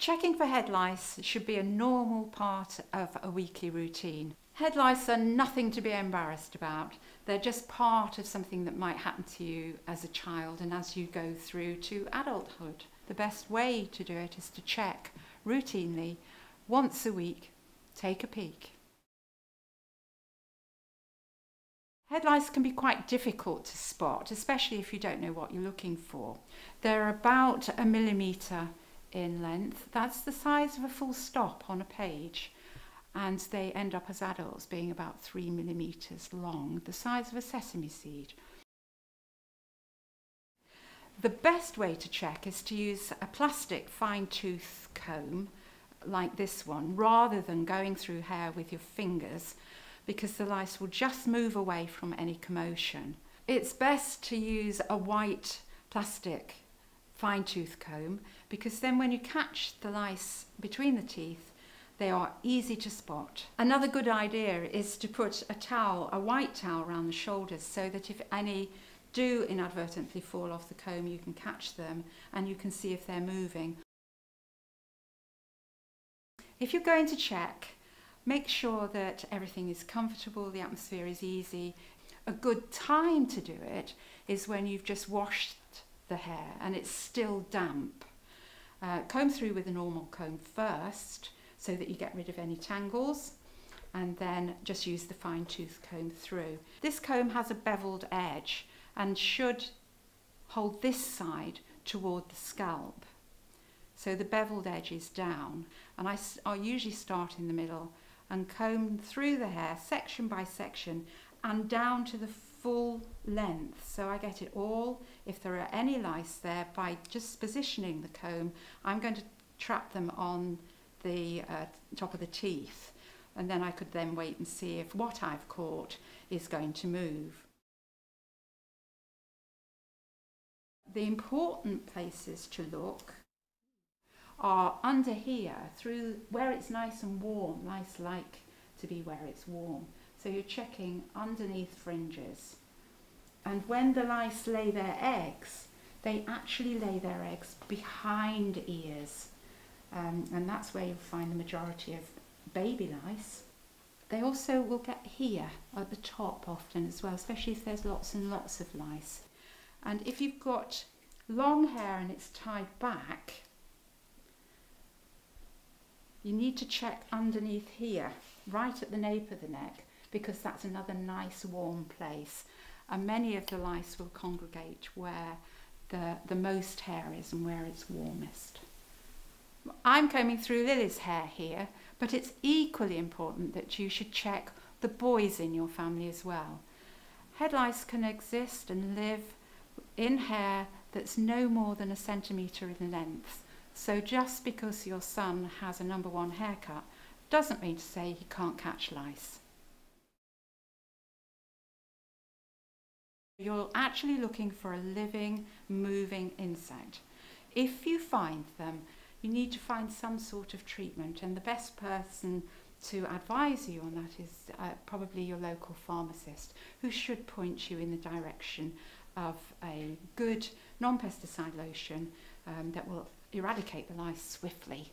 Checking for head lice should be a normal part of a weekly routine. Head lice are nothing to be embarrassed about. They're just part of something that might happen to you as a child and as you go through to adulthood. The best way to do it is to check routinely, once a week. Take a peek. Head lice can be quite difficult to spot, especially if you don't know what you're looking for. They're about 1 millimetre in length. That's the size of a full stop on a page, and they end up as adults being about 3 millimetres long, the size of a sesame seed. The best way to check is to use a plastic fine-tooth comb like this one, rather than going through hair with your fingers, because the lice will just move away from any commotion. It's best to use a white plastic fine-tooth comb, because then when you catch the lice between the teeth, they are easy to spot. Another good idea is to put a towel, a white towel, around the shoulders, so that if any do inadvertently fall off the comb, you can catch them and you can see if they're moving. If you're going to check, make sure that everything is comfortable, the atmosphere is easy. A good time to do it is when you've just washed the hair and it's still damp. Comb through with a normal comb first so that you get rid of any tangles, and then just use the fine-tooth comb through. This comb has a beveled edge and should hold this side toward the scalp. So the beveled edge is down, and I usually start in the middle and comb through the hair section by section and down to the full length, so I get it all. If there are any lice there, by just positioning the comb, I'm going to trap them on the top of the teeth, and then I could then wait and see if what I've caught is going to move. The important places to look are under here, through where it's nice and warm. Lice like to be where it's warm. So you're checking underneath fringes. And when the lice lay their eggs, they actually lay their eggs behind ears. And that's where you'll find the majority of baby lice. They also will get here at the top often as well, especially if there's lots and lots of lice. And if you've got long hair and it's tied back, you need to check underneath here, right at the nape of the neck, because that's another nice warm place. And many of the lice will congregate where the most hair is and where it's warmest. I'm combing through Lily's hair here, but it's equally important that you should check the boys in your family as well. Head lice can exist and live in hair that's no more than 1 centimetre in length. So just because your son has a number 1 haircut doesn't mean to say he can't catch lice. You're actually looking for a living, moving insect. If you find them, you need to find some sort of treatment, and the best person to advise you on that is probably your local pharmacist, who should point you in the direction of a good non-pesticide lotion that will eradicate the lice swiftly.